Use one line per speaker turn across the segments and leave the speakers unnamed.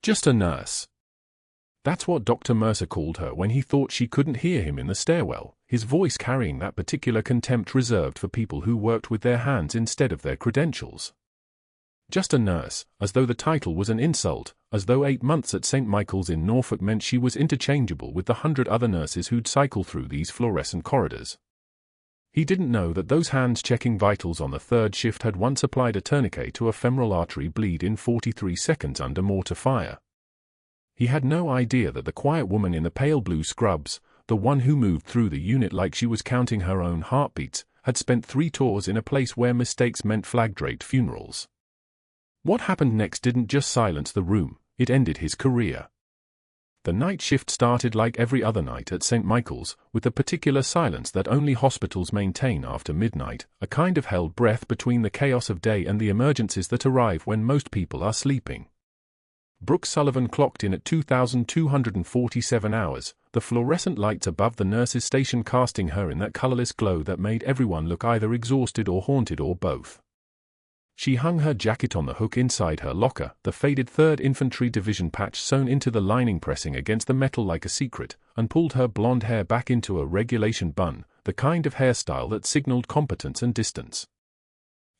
Just a nurse. That's what Dr. Mercer called her when he thought she couldn't hear him in the stairwell, his voice carrying that particular contempt reserved for people who worked with their hands instead of their credentials. Just a nurse, as though the title was an insult, as though 8 months at St. Michael's in Norfolk meant she was interchangeable with the 100 other nurses who'd cycle through these fluorescent corridors. He didn't know that those hands checking vitals on the third shift had once applied a tourniquet to a femoral artery bleed in 43 seconds under mortar fire. He had no idea that the quiet woman in the pale blue scrubs, the one who moved through the unit like she was counting her own heartbeats, had spent 3 tours in a place where mistakes meant flag-draped funerals. What happened next didn't just silence the room, it ended his career. The night shift started like every other night at St. Michael's, with the particular silence that only hospitals maintain after midnight, a kind of held breath between the chaos of day and the emergencies that arrive when most people are sleeping. Brooke Sullivan clocked in at 2,247 hours, the fluorescent lights above the nurse's station casting her in that colorless glow that made everyone look either exhausted or haunted or both. She hung her jacket on the hook inside her locker, the faded 3rd Infantry Division patch sewn into the lining pressing against the metal like a secret, and pulled her blonde hair back into a regulation bun, the kind of hairstyle that signaled competence and distance.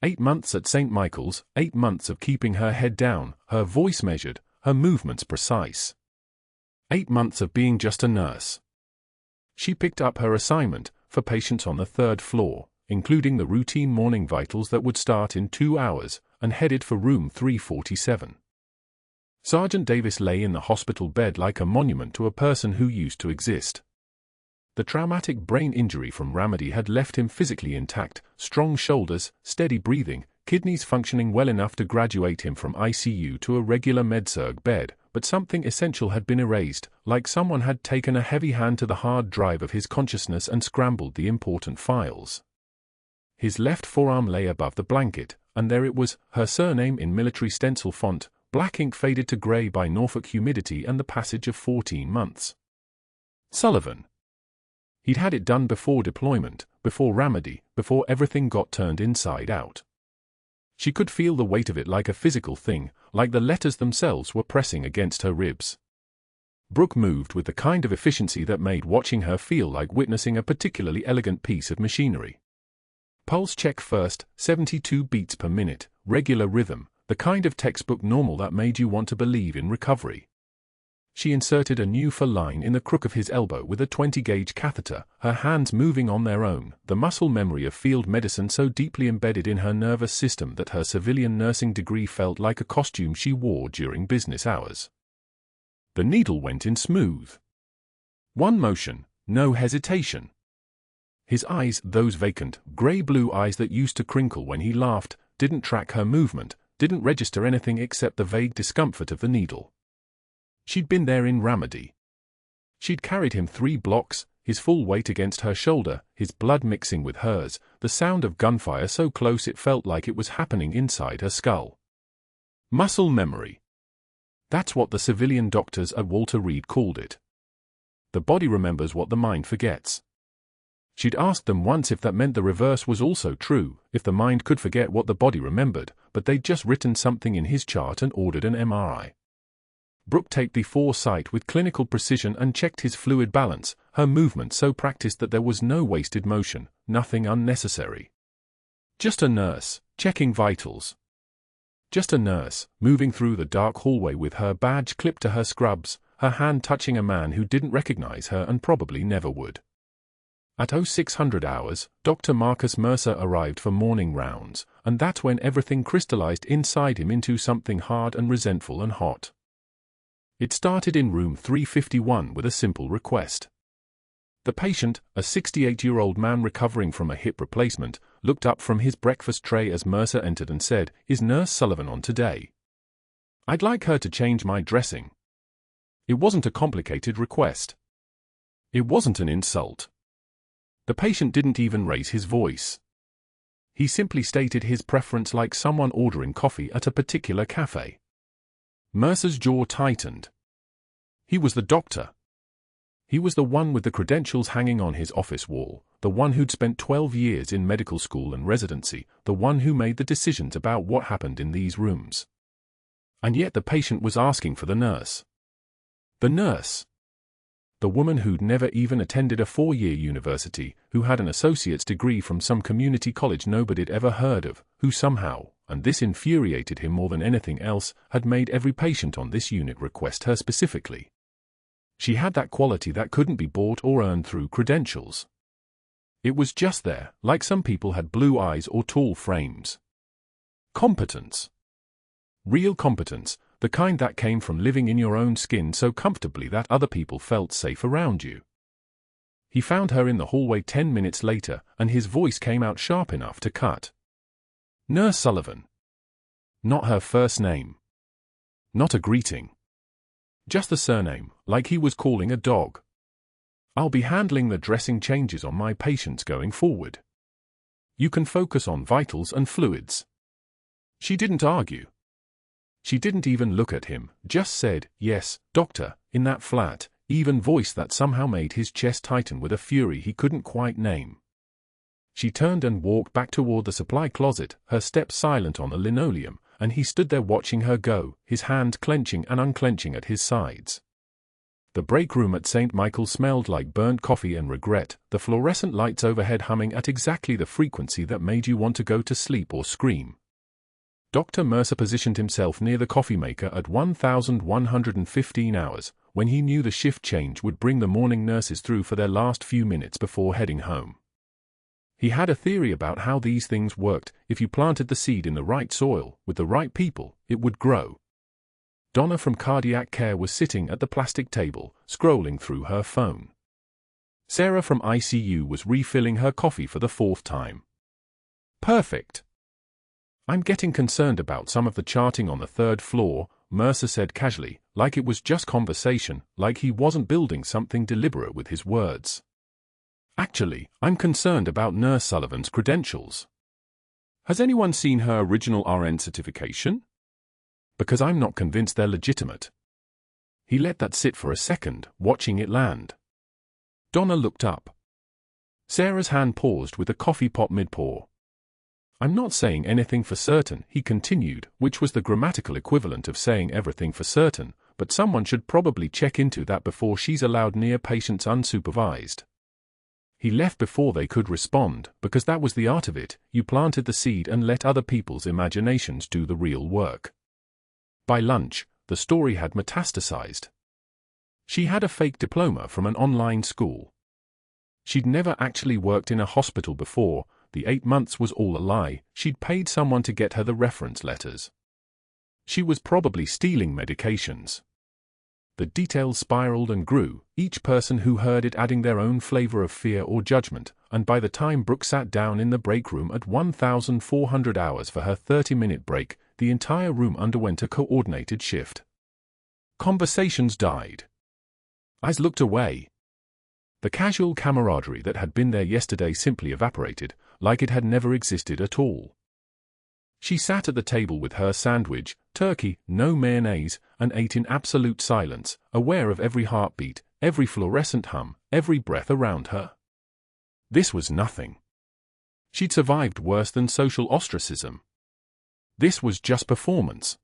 8 months at St. Michael's, 8 months of keeping her head down, her voice measured, her movements precise. 8 months of being just a nurse. She picked up her assignment, for patients on the 3rd floor, including the routine morning vitals that would start in 2 hours, and headed for room 347. Sergeant Davis lay in the hospital bed like a monument to a person who used to exist. The traumatic brain injury from Ramadi had left him physically intact, strong shoulders, steady breathing, kidneys functioning well enough to graduate him from ICU to a regular med-surg bed, but something essential had been erased, like someone had taken a heavy hand to the hard drive of his consciousness and scrambled the important files. His left forearm lay above the blanket, and there it was, her surname in military stencil font, black ink faded to grey by Norfolk humidity and the passage of 14 months. Sullivan. He'd had it done before deployment, before Ramadi, before everything got turned inside out. She could feel the weight of it like a physical thing, like the letters themselves were pressing against her ribs. Brooke moved with the kind of efficiency that made watching her feel like witnessing a particularly elegant piece of machinery. Pulse check first, 72 beats per minute, regular rhythm, the kind of textbook normal that made you want to believe in recovery. She inserted a new line in the crook of his elbow with a 20-gauge catheter, her hands moving on their own, the muscle memory of field medicine so deeply embedded in her nervous system that her civilian nursing degree felt like a costume she wore during business hours. The needle went in smooth. One motion, no hesitation. His eyes, those vacant, grey-blue eyes that used to crinkle when he laughed, didn't track her movement, didn't register anything except the vague discomfort of the needle. She'd been there in Ramadi. She'd carried him 3 blocks, his full weight against her shoulder, his blood mixing with hers, the sound of gunfire so close it felt like it was happening inside her skull. Muscle memory. That's what the civilian doctors at Walter Reed called it. The body remembers what the mind forgets. She'd asked them once if that meant the reverse was also true, if the mind could forget what the body remembered, but they'd just written something in his chart and ordered an MRI. Brooke taped the foresight with clinical precision and checked his fluid balance, her movement so practiced that there was no wasted motion, nothing unnecessary. Just a nurse, checking vitals. Just a nurse, moving through the dark hallway with her badge clipped to her scrubs, her hand touching a man who didn't recognize her and probably never would. At 0600 hours, Dr. Marcus Mercer arrived for morning rounds, and that's when everything crystallized inside him into something hard and resentful and hot. It started in room 351 with a simple request. The patient, a 68-year-old man recovering from a hip replacement, looked up from his breakfast tray as Mercer entered and said, "Is Nurse Sullivan on today? I'd like her to change my dressing." It wasn't a complicated request. It wasn't an insult. The patient didn't even raise his voice. He simply stated his preference like someone ordering coffee at a particular cafe. Mercer's jaw tightened. He was the doctor. He was the one with the credentials hanging on his office wall, the one who'd spent 12 years in medical school and residency, the one who made the decisions about what happened in these rooms. And yet the patient was asking for the nurse. The nurse. The woman who'd never even attended a 4-year university, who had an associate's degree from some community college nobody'd ever heard of, who somehow, and this infuriated him more than anything else, had made every patient on this unit request her specifically. She had that quality that couldn't be bought or earned through credentials. It was just there, like some people had blue eyes or tall frames. Competence. Real competence, the kind that came from living in your own skin so comfortably that other people felt safe around you. He found her in the hallway 10 minutes later, and his voice came out sharp enough to cut. Nurse Sullivan. Not her first name. Not a greeting. Just the surname, like he was calling a dog. I'll be handling the dressing changes on my patients going forward. You can focus on vitals and fluids. She didn't argue. She didn't even look at him, just said, "Yes, doctor," in that flat, even voice that somehow made his chest tighten with a fury he couldn't quite name. She turned and walked back toward the supply closet, her step silent on the linoleum, and he stood there watching her go, his hand clenching and unclenching at his sides. The break room at St. Michael's smelled like burnt coffee and regret, the fluorescent lights overhead humming at exactly the frequency that made you want to go to sleep or scream. Dr. Mercer positioned himself near the coffee maker at 1115 hours, when he knew the shift change would bring the morning nurses through for their last few minutes before heading home. He had a theory about how these things worked. If you planted the seed in the right soil, with the right people, it would grow. Donna from Cardiac Care was sitting at the plastic table, scrolling through her phone. Sarah from ICU was refilling her coffee for the 4th time. Perfect. I'm getting concerned about some of the charting on the 3rd floor, Mercer said casually, like it was just conversation, like he wasn't building something deliberate with his words. Actually, I'm concerned about Nurse Sullivan's credentials. Has anyone seen her original RN certification? Because I'm not convinced they're legitimate. He let that sit for a second, watching it land. Donna looked up. Sarah's hand paused with a coffee pot mid-pour. I'm not saying anything for certain, he continued, which was the grammatical equivalent of saying everything for certain, but someone should probably check into that before she's allowed near patients unsupervised. He left before they could respond, because that was the art of it. You planted the seed and let other people's imaginations do the real work. By lunch, the story had metastasized. She had a fake diploma from an online school. She'd never actually worked in a hospital before. The 8 months was all a lie. She'd paid someone to get her the reference letters. She was probably stealing medications. The details spiraled and grew, each person who heard it adding their own flavor of fear or judgment, and by the time Brooke sat down in the break room at 1400 hours for her 30-minute break, the entire room underwent a coordinated shift. Conversations died. Eyes looked away. The casual camaraderie that had been there yesterday simply evaporated, like it had never existed at all. She sat at the table with her sandwich, turkey, no mayonnaise, and ate in absolute silence, aware of every heartbeat, every fluorescent hum, every breath around her. This was nothing. She'd survived worse than social ostracism. This was just performance.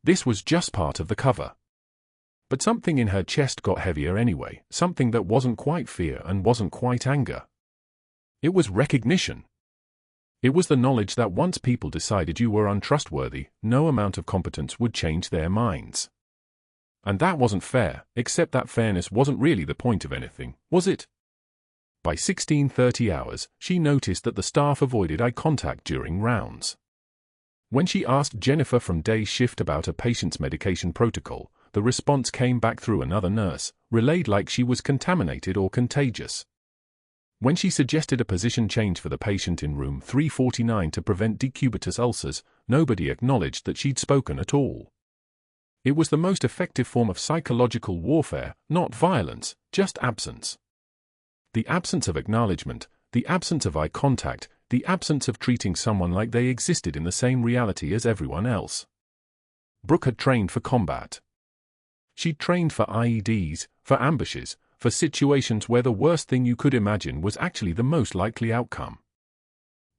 This was just part of the cover. But something in her chest got heavier anyway, something that wasn't quite fear and wasn't quite anger. It was recognition. It was the knowledge that once people decided you were untrustworthy, no amount of competence would change their minds. And that wasn't fair, except that fairness wasn't really the point of anything, was it? By 16:30 hours, she noticed that the staff avoided eye contact during rounds. When she asked Jennifer from day shift about a patient's medication protocol, the response came back through another nurse, relayed like she was contaminated or contagious. When she suggested a position change for the patient in room 349 to prevent decubitus ulcers, nobody acknowledged that she'd spoken at all. It was the most effective form of psychological warfare, not violence, just absence. The absence of acknowledgement, the absence of eye contact, the absence of treating someone like they existed in the same reality as everyone else. Brooke had trained for combat. She'd trained for IEDs, for ambushes, for situations where the worst thing you could imagine was actually the most likely outcome.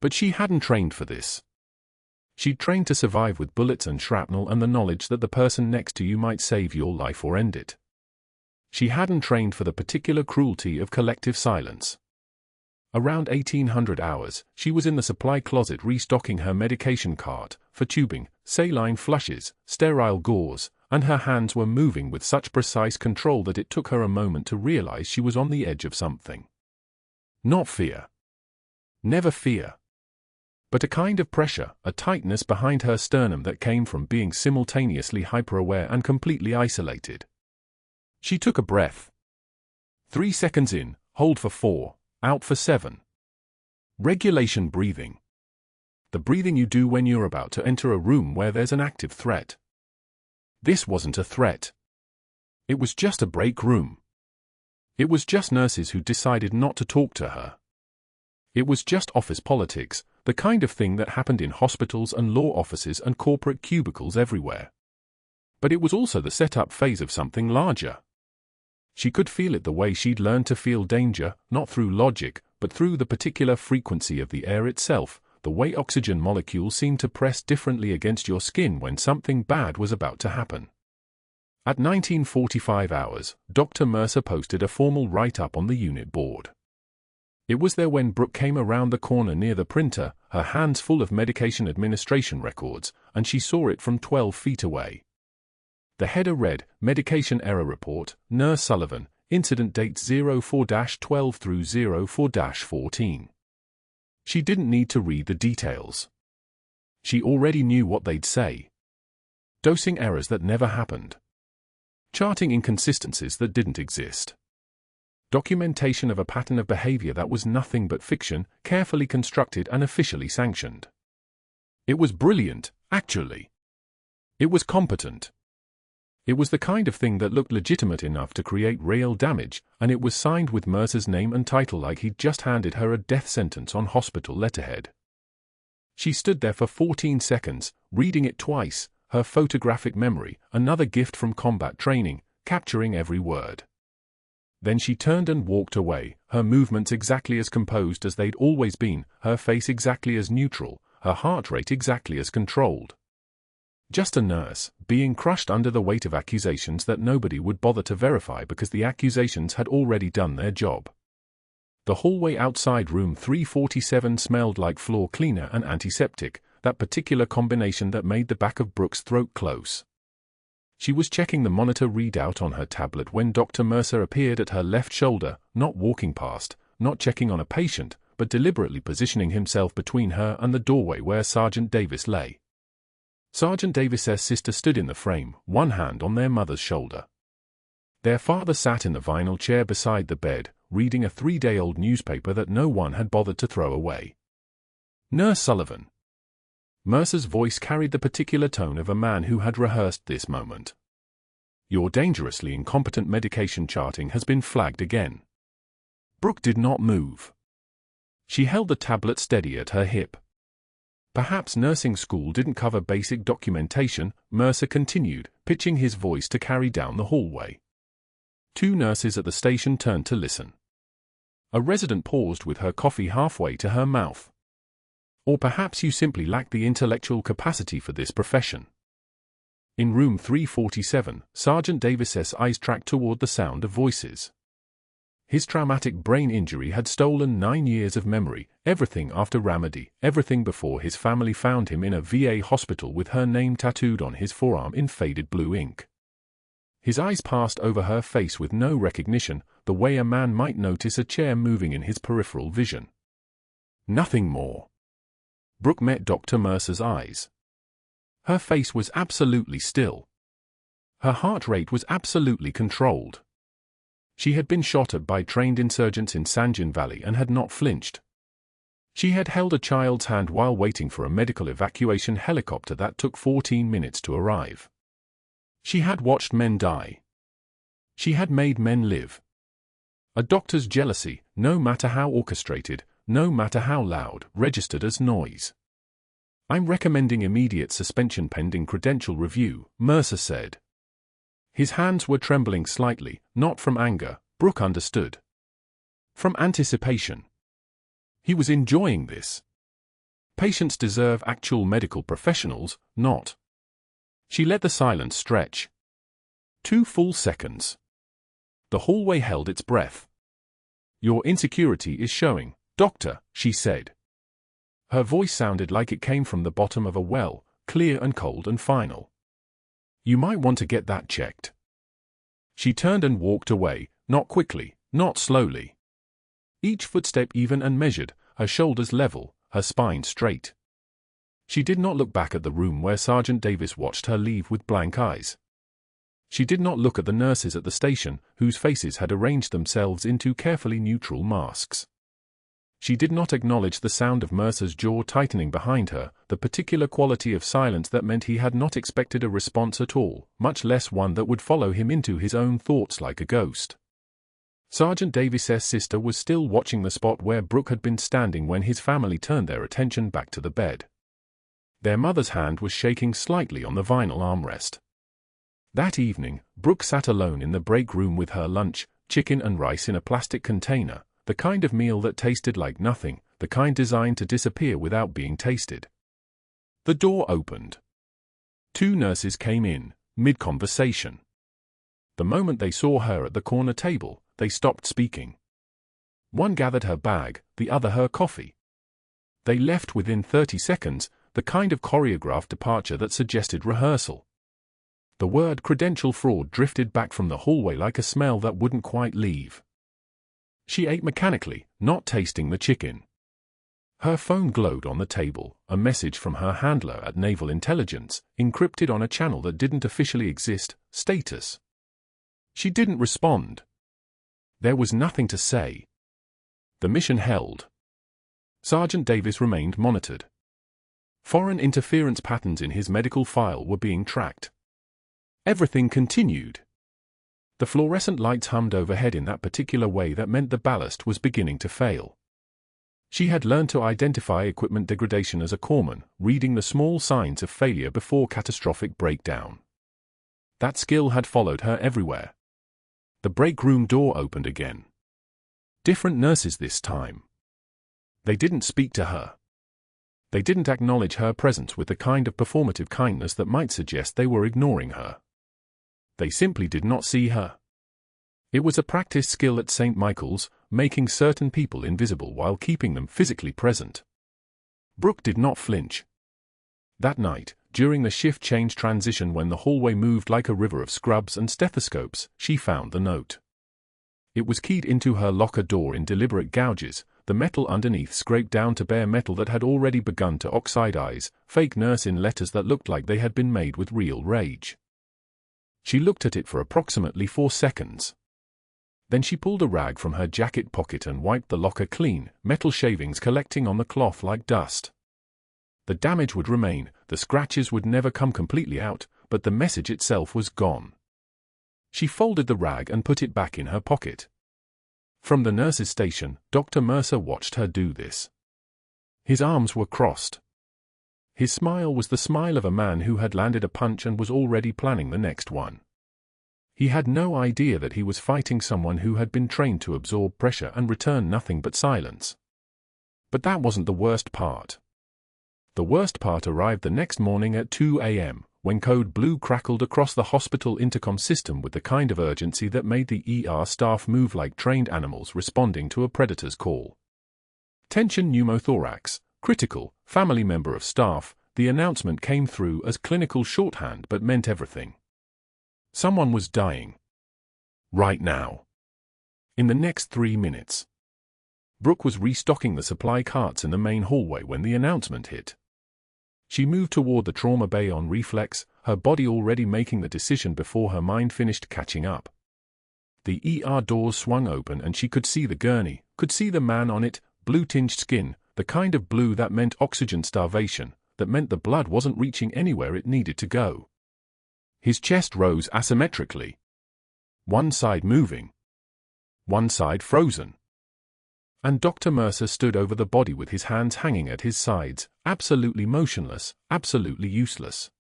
But she hadn't trained for this. She'd trained to survive with bullets and shrapnel and the knowledge that the person next to you might save your life or end it. She hadn't trained for the particular cruelty of collective silence. Around 1800 hours, she was in the supply closet restocking her medication cart for tubing, saline flushes, sterile gauze, and her hands were moving with such precise control that it took her a moment to realize she was on the edge of something. Not fear. Never fear. But a kind of pressure, a tightness behind her sternum that came from being simultaneously hyper-aware and completely isolated. She took a breath. 3 seconds in, hold for 4, out for 7. Regulation breathing. The breathing you do when you're about to enter a room where there's an active threat. This wasn't a threat. It was just a break room. It was just nurses who decided not to talk to her. It was just office politics, the kind of thing that happened in hospitals and law offices and corporate cubicles everywhere. But it was also the setup phase of something larger. She could feel it the way she'd learned to feel danger, not through logic, but through the particular frequency of the air itself, the way oxygen molecules seemed to press differently against your skin when something bad was about to happen. At 1945 hours, Dr. Mercer posted a formal write-up on the unit board. It was there when Brooke came around the corner near the printer, her hands full of medication administration records, and she saw it from 12 feet away. The header read, Medication Error Report, Nurse Sullivan, Incident Dates 04-12 through 04-14. She didn't need to read the details. She already knew what they'd say. Dosing errors that never happened. Charting inconsistencies that didn't exist. Documentation of a pattern of behavior that was nothing but fiction, carefully constructed and officially sanctioned. It was brilliant, actually. It was competent. It was the kind of thing that looked legitimate enough to create real damage, and it was signed with Mercer's name and title like he'd just handed her a death sentence on hospital letterhead. She stood there for 14 seconds, reading it twice, her photographic memory, another gift from combat training, capturing every word. Then she turned and walked away, her movements exactly as composed as they'd always been, her face exactly as neutral, her heart rate exactly as controlled. Just a nurse, being crushed under the weight of accusations that nobody would bother to verify because the accusations had already done their job. The hallway outside room 347 smelled like floor cleaner and antiseptic, that particular combination that made the back of Brooke's throat close. She was checking the monitor readout on her tablet when Dr. Mercer appeared at her left shoulder, not walking past, not checking on a patient, but deliberately positioning himself between her and the doorway where Sergeant Davis lay. Sergeant Davis's sister stood in the frame, one hand on their mother's shoulder. Their father sat in the vinyl chair beside the bed, reading a 3-day-old newspaper that no one had bothered to throw away. Nurse Sullivan. Mercer's voice carried the particular tone of a man who had rehearsed this moment. Your dangerously incompetent medication charting has been flagged again. Brooke did not move. She held the tablet steady at her hip. Perhaps nursing school didn't cover basic documentation, Mercer continued, pitching his voice to carry down the hallway. 2 nurses at the station turned to listen. A resident paused with her coffee halfway to her mouth. Or perhaps you simply lack the intellectual capacity for this profession. In room 347, Sergeant Davis's eyes tracked toward the sound of voices. His traumatic brain injury had stolen 9 years of memory, everything after Ramadi, everything before his family found him in a VA hospital with her name tattooed on his forearm in faded blue ink. His eyes passed over her face with no recognition, the way a man might notice a chair moving in his peripheral vision. Nothing more. Brooke met Dr. Mercer's eyes. Her face was absolutely still. Her heart rate was absolutely controlled. She had been shot at by trained insurgents in Sanjin Valley and had not flinched. She had held a child's hand while waiting for a medical evacuation helicopter that took 14 minutes to arrive. She had watched men die. She had made men live. A doctor's jealousy, no matter how orchestrated, no matter how loud, registered as noise. I'm recommending immediate suspension pending credential review, Mercer said. His hands were trembling slightly, not from anger, Brooke understood. From anticipation. He was enjoying this. Patients deserve actual medical professionals, not. She let the silence stretch. 2 full seconds. The hallway held its breath. "Your insecurity is showing, doctor," she said. Her voice sounded like it came from the bottom of a well, clear and cold and final. "You might want to get that checked." She turned and walked away, not quickly, not slowly. Each footstep even and measured, her shoulders level, her spine straight. She did not look back at the room where Sergeant Davis watched her leave with blank eyes. She did not look at the nurses at the station, whose faces had arranged themselves into carefully neutral masks. She did not acknowledge the sound of Mercer's jaw tightening behind her, the particular quality of silence that meant he had not expected a response at all, much less one that would follow him into his own thoughts like a ghost. Sergeant Davis's sister was still watching the spot where Brooke had been standing when his family turned their attention back to the bed. Their mother's hand was shaking slightly on the vinyl armrest. That evening, Brooke sat alone in the break room with her lunch, chicken and rice in a plastic container, the kind of meal that tasted like nothing, the kind designed to disappear without being tasted. The door opened. 2 nurses came in, mid-conversation. The moment they saw her at the corner table, they stopped speaking. One gathered her bag, the other her coffee. They left within 30 seconds, the kind of choreographed departure that suggested rehearsal. The word credential fraud drifted back from the hallway like a smell that wouldn't quite leave. She ate mechanically, not tasting the chicken. Her phone glowed on the table, a message from her handler at Naval Intelligence, encrypted on a channel that didn't officially exist, status. She didn't respond. There was nothing to say. The mission held. Sergeant Davis remained monitored. Foreign interference patterns in his medical file were being tracked. Everything continued. The fluorescent lights hummed overhead in that particular way that meant the ballast was beginning to fail. She had learned to identify equipment degradation as a corpsman, reading the small signs of failure before catastrophic breakdown. That skill had followed her everywhere. The break room door opened again. Different nurses this time. They didn't speak to her. They didn't acknowledge her presence with the kind of performative kindness that might suggest they were ignoring her. They simply did not see her. It was a practiced skill at St. Michael's, making certain people invisible while keeping them physically present. Brooke did not flinch. That night, during the shift change transition when the hallway moved like a river of scrubs and stethoscopes, she found the note. It was keyed into her locker door in deliberate gouges, the metal underneath scraped down to bare metal that had already begun to oxidize, fake nurse in letters that looked like they had been made with real rage. She looked at it for approximately 4 seconds. Then she pulled a rag from her jacket pocket and wiped the locker clean, metal shavings collecting on the cloth like dust. The damage would remain, the scratches would never come completely out, but the message itself was gone. She folded the rag and put it back in her pocket. From the nurse's station, Dr. Mercer watched her do this. His arms were crossed. His smile was the smile of a man who had landed a punch and was already planning the next one. He had no idea that he was fighting someone who had been trained to absorb pressure and return nothing but silence. But that wasn't the worst part. The worst part arrived the next morning at 2 a.m., when code blue crackled across the hospital intercom system with the kind of urgency that made the ER staff move like trained animals responding to a predator's call. Tension pneumothorax, critical, family member of staff. The announcement came through as clinical shorthand but meant everything. Someone was dying. Right now. In the next 3 minutes. Brooke was restocking the supply carts in the main hallway when the announcement hit. She moved toward the trauma bay on reflex, her body already making the decision before her mind finished catching up. The ER doors swung open and she could see the gurney, could see the man on it, blue-tinged skin, the kind of blue that meant oxygen starvation, that meant the blood wasn't reaching anywhere it needed to go. His chest rose asymmetrically. One side moving. One side frozen. And Dr. Mercer stood over the body with his hands hanging at his sides, absolutely motionless, absolutely useless.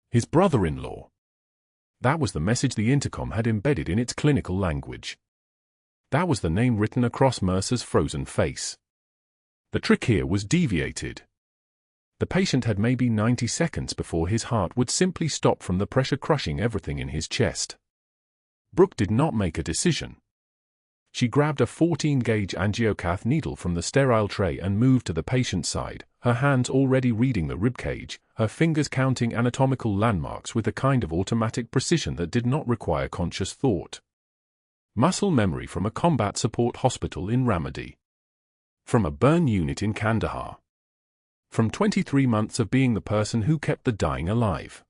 His brother-in-law. That was the message the intercom had embedded in its clinical language. That was the name written across Mercer's frozen face. The trick here was deviated. The patient had maybe 90 seconds before his heart would simply stop from the pressure crushing everything in his chest. Brooke did not make a decision. She grabbed a 14-gauge angiocath needle from the sterile tray and moved to the patient's side, her hands already reading the ribcage, her fingers counting anatomical landmarks with a kind of automatic precision that did not require conscious thought. Muscle memory from a combat support hospital in Ramadi. From a burn unit in Kandahar. From 23 months of being the person who kept the dying alive.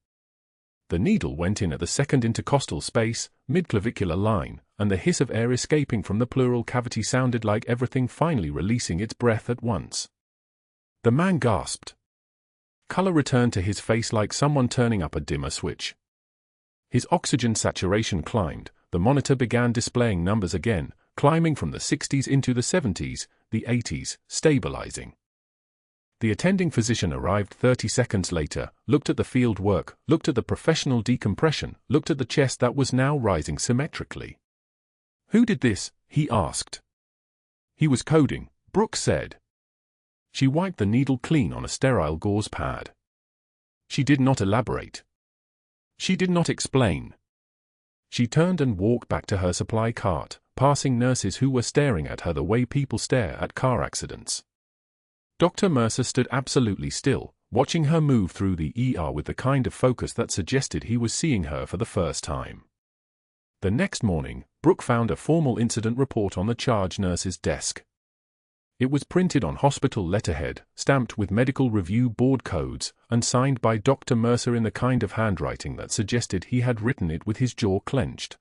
The needle went in at the second intercostal space, mid-clavicular line, and the hiss of air escaping from the pleural cavity sounded like everything finally releasing its breath at once. The man gasped. Color returned to his face like someone turning up a dimmer switch. His oxygen saturation climbed, the monitor began displaying numbers again, climbing from the 60s into the 70s, the 80s, stabilizing. The attending physician arrived 30 seconds later, looked at the field work, looked at the professional decompression, looked at the chest that was now rising symmetrically. "Who did this?" he asked. "He was coding," Brooke said. She wiped the needle clean on a sterile gauze pad. She did not elaborate. She did not explain. She turned and walked back to her supply cart, passing nurses who were staring at her the way people stare at car accidents. Dr. Mercer stood absolutely still, watching her move through the ER with the kind of focus that suggested he was seeing her for the first time. The next morning, Brooke found a formal incident report on the charge nurse's desk. It was printed on hospital letterhead, stamped with medical review board codes, and signed by Dr. Mercer in the kind of handwriting that suggested he had written it with his jaw clenched.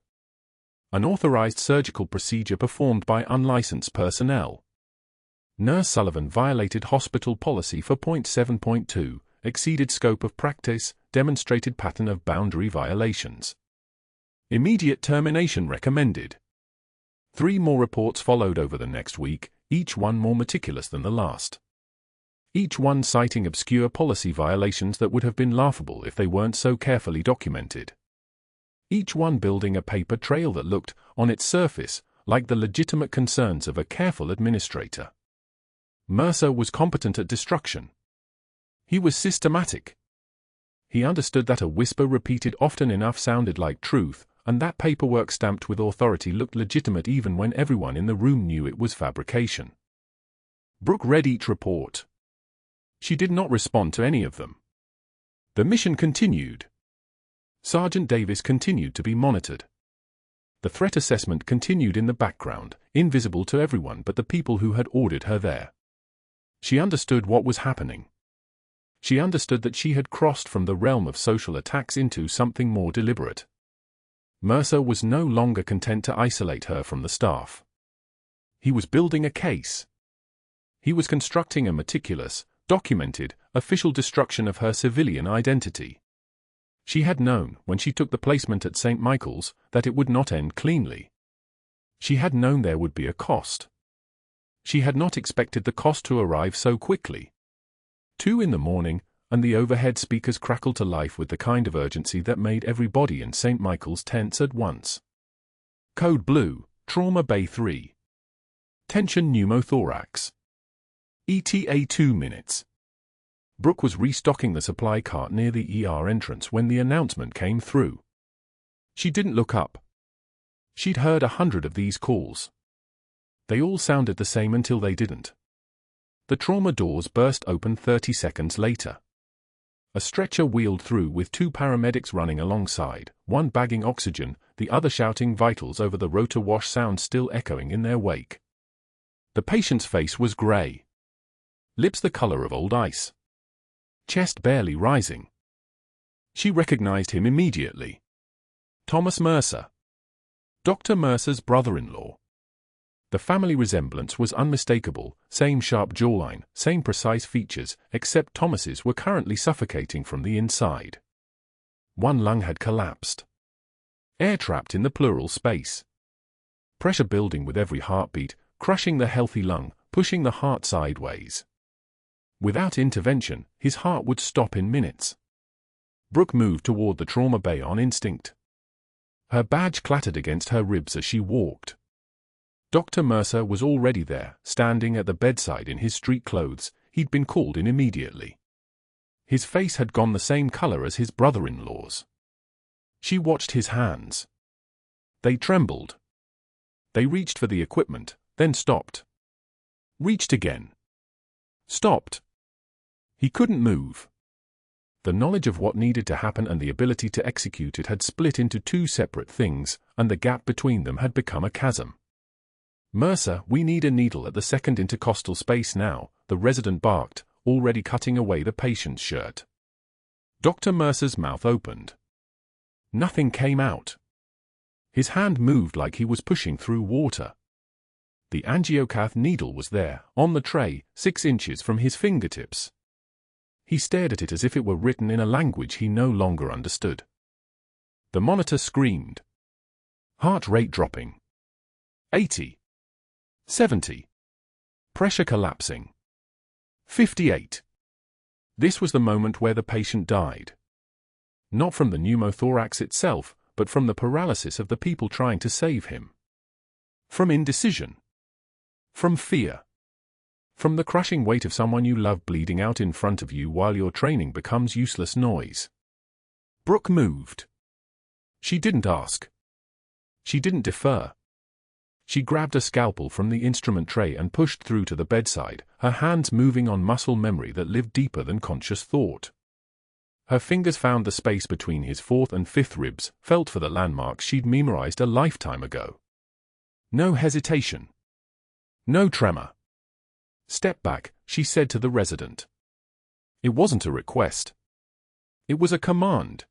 Unauthorized surgical procedure performed by unlicensed personnel. Nurse Sullivan violated hospital policy for .7.2, exceeded scope of practice, demonstrated pattern of boundary violations. Immediate termination recommended. 3 more reports followed over the next week, each one more meticulous than the last. Each one citing obscure policy violations that would have been laughable if they weren't so carefully documented. Each one building a paper trail that looked, on its surface, like the legitimate concerns of a careful administrator. Mercer was competent at destruction. He was systematic. He understood that a whisper repeated often enough sounded like truth, and that paperwork stamped with authority looked legitimate even when everyone in the room knew it was fabrication. Brooke read each report. She did not respond to any of them. The mission continued. Sergeant Davis continued to be monitored. The threat assessment continued in the background, invisible to everyone but the people who had ordered her there. She understood what was happening. She understood that she had crossed from the realm of social attacks into something more deliberate. Mercer was no longer content to isolate her from the staff. He was building a case. He was constructing a meticulous, documented, official destruction of her civilian identity. She had known, when she took the placement at St. Michael's, that it would not end cleanly. She had known there would be a cost. She had not expected the cost to arrive so quickly. 2 in the morning, and the overhead speakers crackled to life with the kind of urgency that made everybody in St. Michael's tense at once. Code Blue, Trauma Bay 3. Tension pneumothorax. ETA 2 minutes. Brooke was restocking the supply cart near the ER entrance when the announcement came through. She didn't look up. She'd heard 100 of these calls. They all sounded the same until they didn't. The trauma doors burst open 30 seconds later. A stretcher wheeled through with 2 paramedics running alongside, one bagging oxygen, the other shouting vitals over the rotor wash sound still echoing in their wake. The patient's face was gray. Lips the color of old ice. Chest barely rising. She recognized him immediately. Thomas Mercer. Dr. Mercer's brother-in-law. The family resemblance was unmistakable, same sharp jawline, same precise features, except Thomas's were currently suffocating from the inside. One lung had collapsed. Air trapped in the pleural space. Pressure building with every heartbeat, crushing the healthy lung, pushing the heart sideways. Without intervention, his heart would stop in minutes. Brooke moved toward the trauma bay on instinct. Her badge clattered against her ribs as she walked. Dr. Mercer was already there, standing at the bedside in his street clothes. He'd been called in immediately. His face had gone the same color as his brother-in-law's. She watched his hands. They trembled. They reached for the equipment, then stopped. Reached again. Stopped. He couldn't move. The knowledge of what needed to happen and the ability to execute it had split into two separate things, and the gap between them had become a chasm. "Mercer, we need a needle at the second intercostal space now," the resident barked, already cutting away the patient's shirt. Dr. Mercer's mouth opened. Nothing came out. His hand moved like he was pushing through water. The angiocath needle was there, on the tray, 6 inches from his fingertips. He stared at it as if it were written in a language he no longer understood. The monitor screamed. Heart rate dropping. 80. 70. Pressure collapsing. 58. This was the moment where the patient died. Not from the pneumothorax itself, but from the paralysis of the people trying to save him. From indecision. From fear. From the crushing weight of someone you love bleeding out in front of you while your training becomes useless noise. Brooke moved. She didn't ask. She didn't defer. She grabbed a scalpel from the instrument tray and pushed through to the bedside, her hands moving on muscle memory that lived deeper than conscious thought. Her fingers found the space between his 4th and 5th ribs, felt for the landmarks she'd memorized a lifetime ago. No hesitation. No tremor. "Step back," she said to the resident. It wasn't a request. It was a command.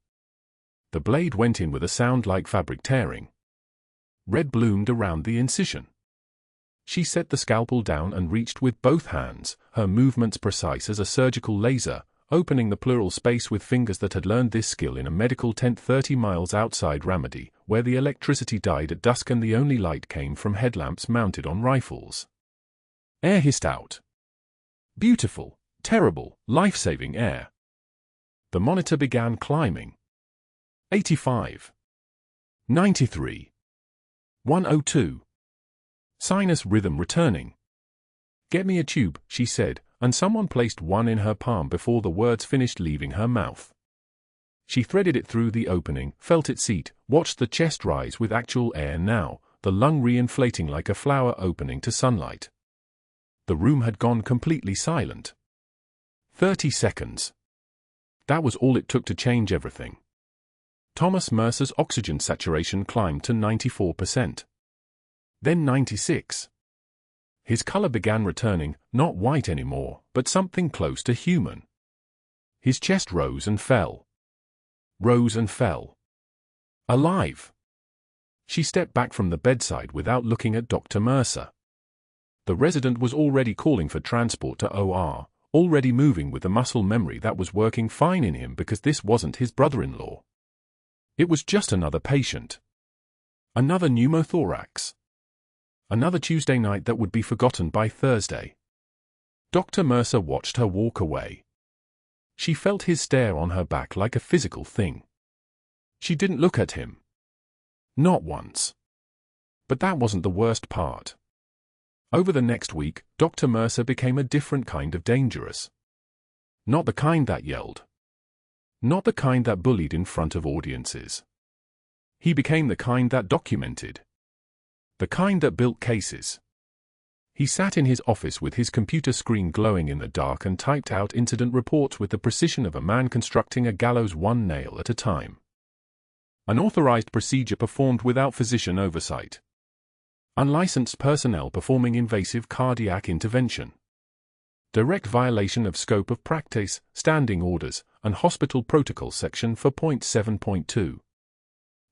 The blade went in with a sound like fabric tearing. Red bloomed around the incision. She set the scalpel down and reached with both hands, her movements precise as a surgical laser, opening the pleural space with fingers that had learned this skill in a medical tent 30 miles outside Ramadi, where the electricity died at dusk and the only light came from headlamps mounted on rifles. Air hissed out. Beautiful, terrible, life-saving air. The monitor began climbing. 85. 93. 102. Sinus rhythm returning. "Get me a tube," she said, and someone placed one in her palm before the words finished leaving her mouth. She threaded it through the opening, felt it seat, watched the chest rise with actual air now, the lung re-inflating like a flower opening to sunlight. The room had gone completely silent. 30 seconds. That was all it took to change everything. Thomas Mercer's oxygen saturation climbed to 94%. Then 96. His color began returning, not white anymore, but something close to human. His chest rose and fell. Rose and fell. Alive. She stepped back from the bedside without looking at Dr. Mercer. The resident was already calling for transport to OR, already moving with the muscle memory that was working fine in him because this wasn't his brother-in-law. It was just another patient. Another pneumothorax. Another Tuesday night that would be forgotten by Thursday. Dr. Mercer watched her walk away. She felt his stare on her back like a physical thing. She didn't look at him. Not once. But that wasn't the worst part. Over the next week, Dr. Mercer became a different kind of dangerous. Not the kind that yelled. Not the kind that bullied in front of audiences. He became the kind that documented. The kind that built cases. He sat in his office with his computer screen glowing in the dark and typed out incident reports with the precision of a man constructing a gallows one nail at a time. Unauthorized procedure performed without physician oversight. Unlicensed personnel performing invasive cardiac intervention. Direct violation of scope of practice, standing orders, and hospital protocol section 4.7.2.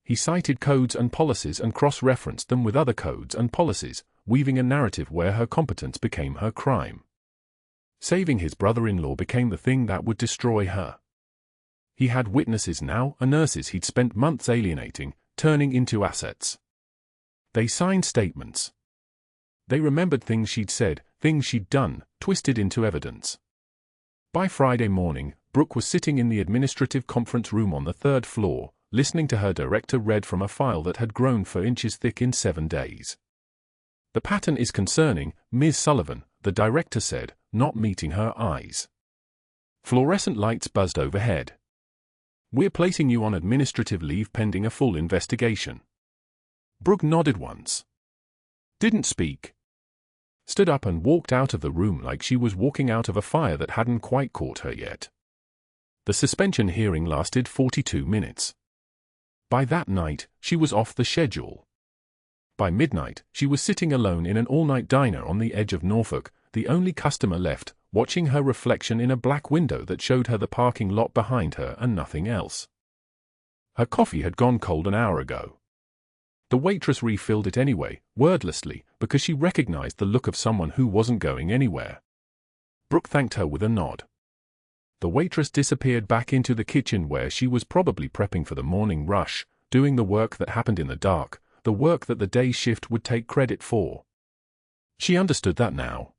He cited codes and policies and cross-referenced them with other codes and policies, weaving a narrative where her competence became her crime. Saving his brother-in-law became the thing that would destroy her. He had witnesses now, and nurses he'd spent months alienating, turning into assets. They signed statements. They remembered things she'd said, things she'd done, twisted into evidence. By Friday morning, Brooke was sitting in the administrative conference room on the 3rd floor, listening to her director read from a file that had grown 4 inches thick in 7 days. "The pattern is concerning, Ms. Sullivan," the director said, not meeting her eyes. Fluorescent lights buzzed overhead. "We're placing you on administrative leave pending a full investigation." Brooke nodded once. Didn't speak. Stood up and walked out of the room like she was walking out of a fire that hadn't quite caught her yet. The suspension hearing lasted 42 minutes. By that night, she was off the schedule. By midnight, she was sitting alone in an all-night diner on the edge of Norfolk, the only customer left, watching her reflection in a black window that showed her the parking lot behind her and nothing else. Her coffee had gone cold an hour ago. The waitress refilled it anyway, wordlessly, because she recognized the look of someone who wasn't going anywhere. Brooke thanked her with a nod. The waitress disappeared back into the kitchen where she was probably prepping for the morning rush, doing the work that happened in the dark, the work that the day shift would take credit for. She understood that now.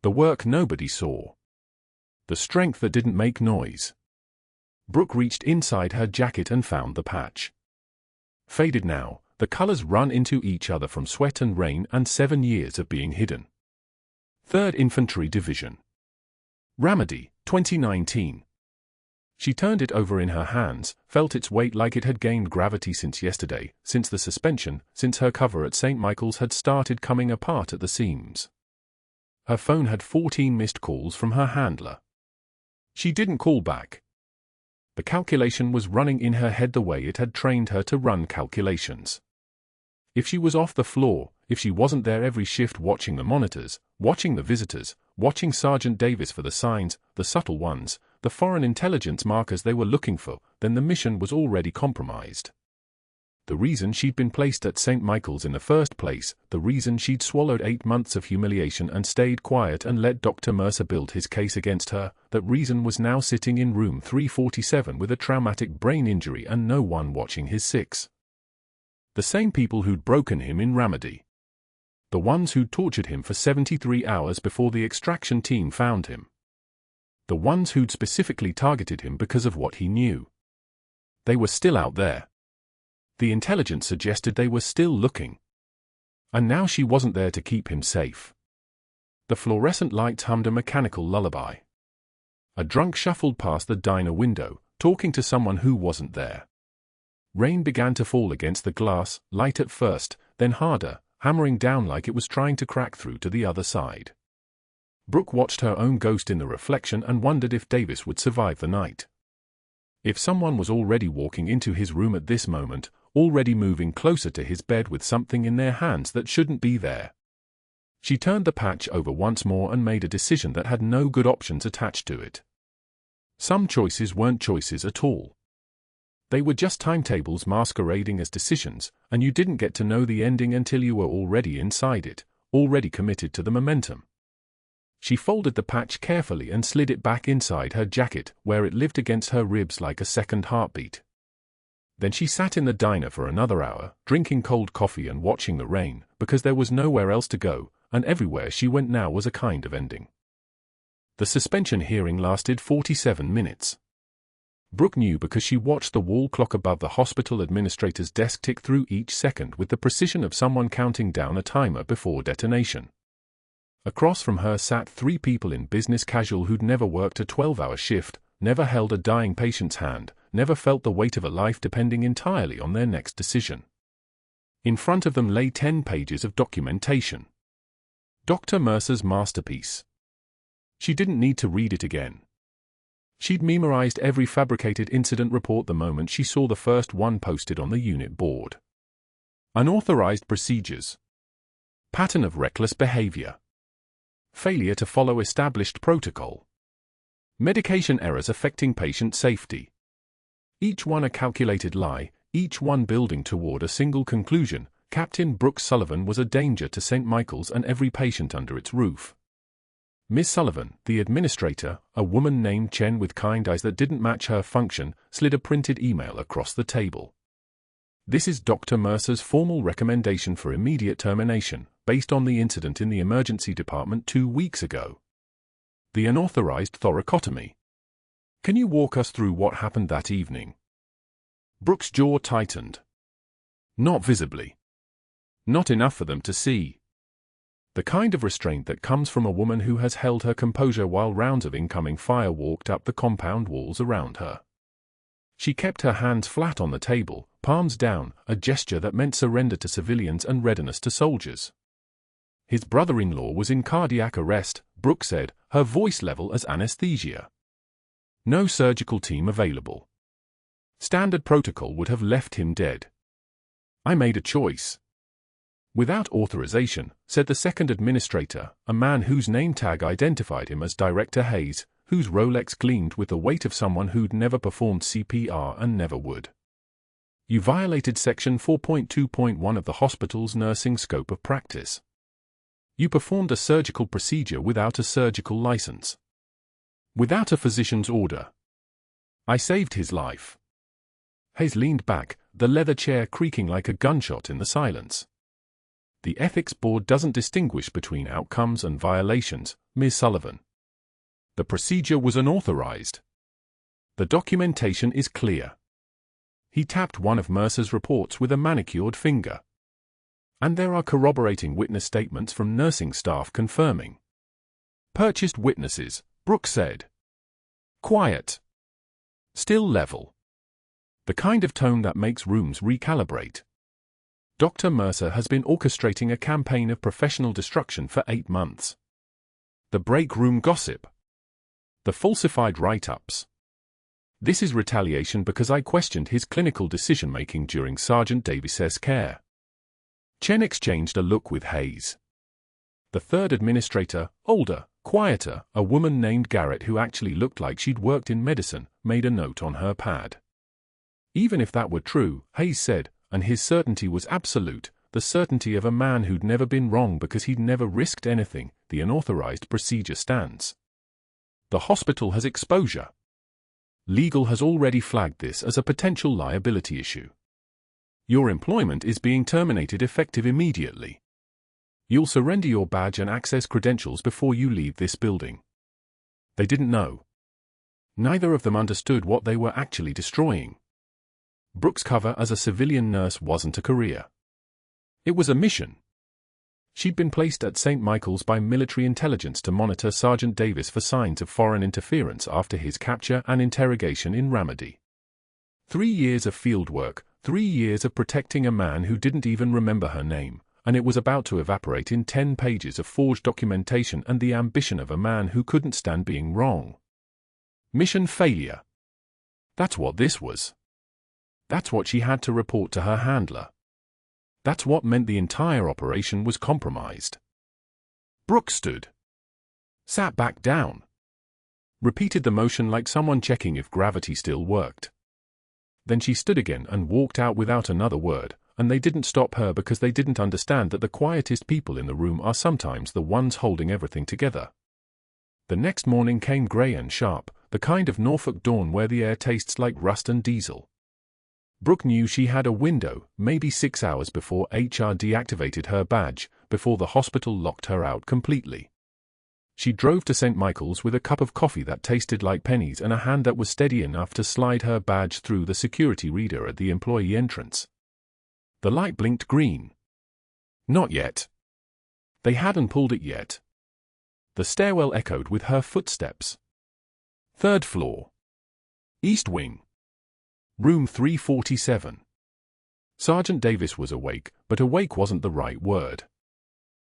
The work nobody saw. The strength that didn't make noise. Brooke reached inside her jacket and found the patch. Faded now, the colors run into each other from sweat and rain and 7 years of being hidden. 3rd Infantry Division. Ramadi, 2019. She turned it over in her hands, felt its weight like it had gained gravity since yesterday, since the suspension, since her cover at St. Michael's had started coming apart at the seams. Her phone had 14 missed calls from her handler. She didn't call back. The calculation was running in her head the way it had trained her to run calculations. If she was off the floor, if she wasn't there every shift watching the monitors, watching the visitors, watching Sergeant Davis for the signs, the subtle ones, the foreign intelligence markers they were looking for, then the mission was already compromised. The reason she'd been placed at St. Michael's in the first place, the reason she'd swallowed 8 months of humiliation and stayed quiet and let Dr. Mercer build his case against her, that reason was now sitting in room 347 with a traumatic brain injury and no one watching his 6. The same people who'd broken him in Ramadi. The ones who'd tortured him for 73 hours before the extraction team found him. The ones who'd specifically targeted him because of what he knew. They were still out there. The intelligence suggested they were still looking. And now she wasn't there to keep him safe. The fluorescent lights hummed a mechanical lullaby. A drunk shuffled past the diner window, talking to someone who wasn't there. Rain began to fall against the glass, light at first, then harder, hammering down like it was trying to crack through to the other side. Brooke watched her own ghost in the reflection and wondered if Davis would survive the night. If someone was already walking into his room at this moment, already moving closer to his bed with something in their hands that shouldn't be there. She turned the patch over once more and made a decision that had no good options attached to it. Some choices weren't choices at all. They were just timetables masquerading as decisions, and you didn't get to know the ending until you were already inside it, already committed to the momentum. She folded the patch carefully and slid it back inside her jacket, where it lived against her ribs like a second heartbeat. Then she sat in the diner for another hour, drinking cold coffee and watching the rain, because there was nowhere else to go, and everywhere she went now was a kind of ending. The suspension hearing lasted 47 minutes. Brooke knew because she watched the wall clock above the hospital administrator's desk tick through each second with the precision of someone counting down a timer before detonation. Across from her sat 3 people in business casual who'd never worked a 12-hour shift, never held a dying patient's hand, never felt the weight of a life depending entirely on their next decision. In front of them lay 10 pages of documentation. Dr. Mercer's masterpiece. She didn't need to read it again. She'd memorized every fabricated incident report the moment she saw the first one posted on the unit board. Unauthorized procedures. Pattern of reckless behavior. Failure to follow established protocol. Medication errors affecting patient safety. Each one a calculated lie, each one building toward a single conclusion. Captain Brooke Sullivan was a danger to St. Michael's and every patient under its roof. Miss Sullivan, the administrator, a woman named Chen with kind eyes that didn't match her function, slid a printed email across the table. This is Dr. Mercer's formal recommendation for immediate termination, based on the incident in the emergency department 2 weeks ago. The unauthorized thoracotomy. Can you walk us through what happened that evening? Brooke's jaw tightened. Not visibly. Not enough for them to see. The kind of restraint that comes from a woman who has held her composure while rounds of incoming fire walked up the compound walls around her. She kept her hands flat on the table, palms down, a gesture that meant surrender to civilians and readiness to soldiers. His brother-in-law was in cardiac arrest, Brooke said, her voice level as anesthesia. No surgical team available. Standard protocol would have left him dead. I made a choice. Without authorization, said the second administrator, a man whose name tag identified him as Director Hayes, whose Rolex gleamed with the weight of someone who'd never performed CPR and never would. You violated Section 4.2.1 of the hospital's nursing scope of practice. You performed a surgical procedure without a surgical license. Without a physician's order. I saved his life. Hayes leaned back, the leather chair creaking like a gunshot in the silence. The ethics board doesn't distinguish between outcomes and violations, Ms. Sullivan. The procedure was unauthorized. The documentation is clear. He tapped one of Mercer's reports with a manicured finger. And there are corroborating witness statements from nursing staff confirming. Purchased witnesses, Brooke said. Quiet. Still level. The kind of tone that makes rooms recalibrate. Dr. Mercer has been orchestrating a campaign of professional destruction for 8 months. The break room gossip. The falsified write-ups. This is retaliation because I questioned his clinical decision-making during Sergeant Davis's care. Chen exchanged a look with Hayes. The third administrator, older, quieter, a woman named Garrett who actually looked like she'd worked in medicine, made a note on her pad. Even if that were true, Hayes said, and his certainty was absolute, the certainty of a man who'd never been wrong because he'd never risked anything, the unauthorized procedure stands. The hospital has exposure. Legal has already flagged this as a potential liability issue. Your employment is being terminated effective immediately. You'll surrender your badge and access credentials before you leave this building. They didn't know. Neither of them understood what they were actually destroying. Brooke's cover as a civilian nurse wasn't a career. It was a mission. She'd been placed at St. Michael's by military intelligence to monitor Sergeant Davis for signs of foreign interference after his capture and interrogation in Ramadi. 3 years of field work, 3 years of protecting a man who didn't even remember her name, and it was about to evaporate in 10 pages of forged documentation and the ambition of a man who couldn't stand being wrong. Mission failure. That's what this was. That's what she had to report to her handler. That's what meant the entire operation was compromised. Brooke stood. Sat back down. Repeated the motion like someone checking if gravity still worked. Then she stood again and walked out without another word, and they didn't stop her because they didn't understand that the quietest people in the room are sometimes the ones holding everything together. The next morning came grey and sharp, the kind of Norfolk dawn where the air tastes like rust and diesel. Brooke knew she had a window, maybe 6 hours before HR deactivated her badge, before the hospital locked her out completely. She drove to St. Michael's with a cup of coffee that tasted like pennies and a hand that was steady enough to slide her badge through the security reader at the employee entrance. The light blinked green. Not yet. They hadn't pulled it yet. The stairwell echoed with her footsteps. 3rd floor. East wing. Room 347. Sergeant Davis was awake, but awake wasn't the right word.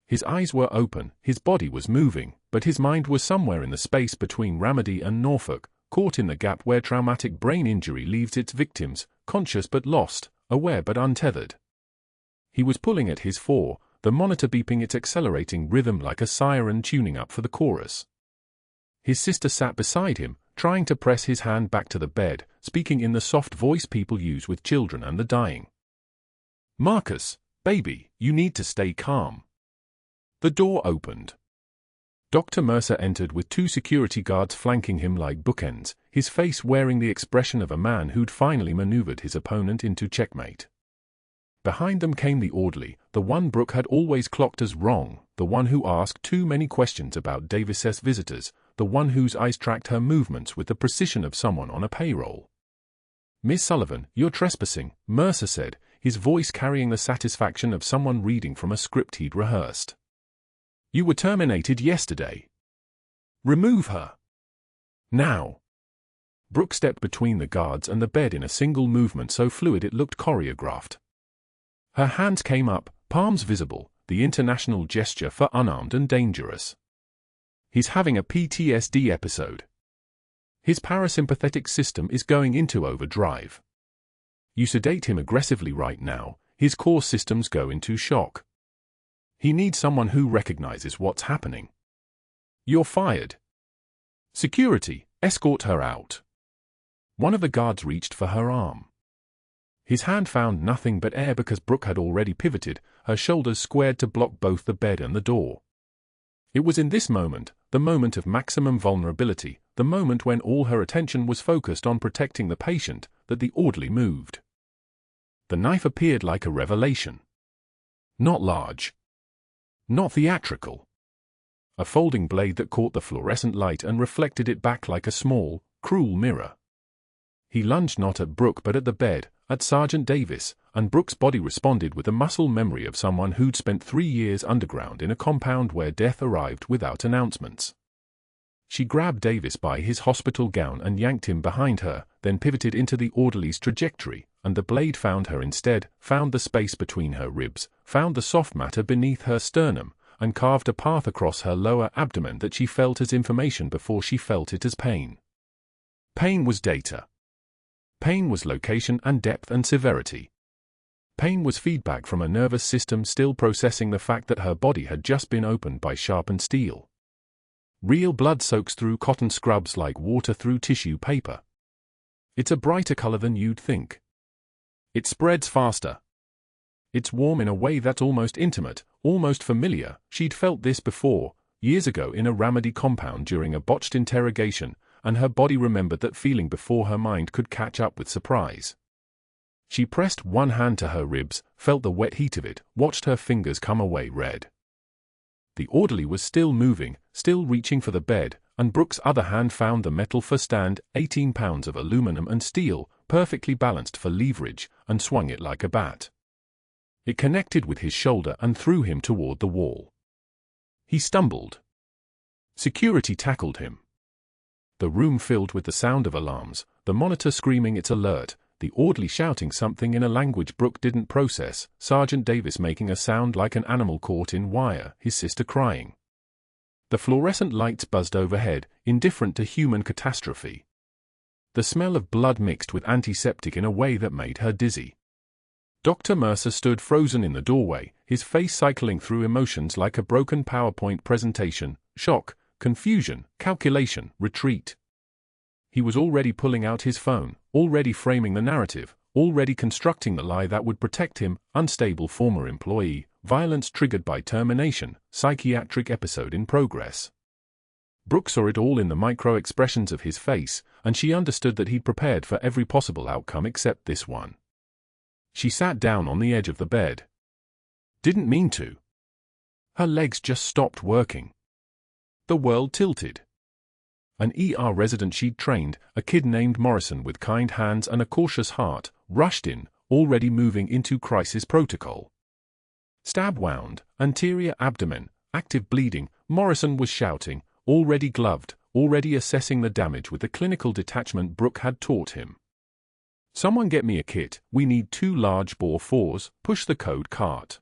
His eyes were open, his body was moving, but his mind was somewhere in the space between Ramadi and Norfolk, caught in the gap where traumatic brain injury leaves its victims, conscious but lost, aware but untethered. He was pulling at his 4, the monitor beeping its accelerating rhythm like a siren tuning up for the chorus. His sister sat beside him, trying to press his hand back to the bed, speaking in the soft voice people use with children and the dying. Marcus, baby, you need to stay calm. The door opened. Dr. Mercer entered with 2 security guards flanking him like bookends, his face wearing the expression of a man who'd finally maneuvered his opponent into checkmate. Behind them came the orderly, the one Brooke had always clocked as wrong, the one who asked too many questions about Davis's visitors, the one whose eyes tracked her movements with the precision of someone on a payroll. Miss Sullivan, you're trespassing, Mercer said, his voice carrying the satisfaction of someone reading from a script he'd rehearsed. You were terminated yesterday. Remove her. Now. Brooke stepped between the guards and the bed in a single movement so fluid it looked choreographed. Her hands came up, palms visible, the international gesture for unarmed and dangerous. He's having a PTSD episode. His parasympathetic system is going into overdrive. You sedate him aggressively right now, his core systems go into shock. He needs someone who recognizes what's happening. You're fired. Security, escort her out. One of the guards reached for her arm. His hand found nothing but air because Brooke had already pivoted, her shoulders squared to block both the bed and the door. It was in this moment, the moment of maximum vulnerability, the moment when all her attention was focused on protecting the patient, that the orderly moved. The knife appeared like a revelation. Not large. Not theatrical. A folding blade that caught the fluorescent light and reflected it back like a small, cruel mirror. He lunged not at Brooke but at the bed, at Sergeant Davis, and Brooke's body responded with the muscle memory of someone who'd spent 3 years underground in a compound where death arrived without announcements. She grabbed Davis by his hospital gown and yanked him behind her, then pivoted into the orderly's trajectory, and the blade found her instead, found the space between her ribs, found the soft matter beneath her sternum, and carved a path across her lower abdomen that she felt as information before she felt it as pain. Pain was data. Pain was location and depth and severity. Pain was feedback from a nervous system still processing the fact that her body had just been opened by sharpened steel. Real blood soaks through cotton scrubs like water through tissue paper. It's a brighter color than you'd think. It spreads faster. It's warm in a way that's almost intimate, almost familiar. She'd felt this before, years ago in a Ramadi compound during a botched interrogation, and her body remembered that feeling before her mind could catch up with surprise. She pressed one hand to her ribs, felt the wet heat of it, watched her fingers come away red. The orderly was still moving, still reaching for the bed, and Brooke's other hand found the metal for stand, 18 pounds of aluminum and steel, perfectly balanced for leverage, and swung it like a bat. It connected with his shoulder and threw him toward the wall. He stumbled. Security tackled him. The room filled with the sound of alarms, the monitor screaming its alert, the orderly shouting something in a language Brooke didn't process, Sergeant Davis making a sound like an animal caught in wire, his sister crying. The fluorescent lights buzzed overhead, indifferent to human catastrophe. The smell of blood mixed with antiseptic in a way that made her dizzy. Dr. Mercer stood frozen in the doorway, his face cycling through emotions like a broken PowerPoint presentation, shock, confusion, calculation, retreat. He was already pulling out his phone, already framing the narrative, already constructing the lie that would protect him, unstable former employee, violence triggered by termination, psychiatric episode in progress. Brooke saw it all in the micro-expressions of his face, and she understood that he'd prepared for every possible outcome except this one. She sat down on the edge of the bed. Didn't mean to. Her legs just stopped working. The world tilted. An ER resident she'd trained, a kid named Morrison with kind hands and a cautious heart, rushed in, already moving into crisis protocol. Stab wound, anterior abdomen, active bleeding, Morrison was shouting, already gloved, already assessing the damage with the clinical detachment Brooke had taught him. Someone get me a kit, we need 2 large bore 4s, push the code cart.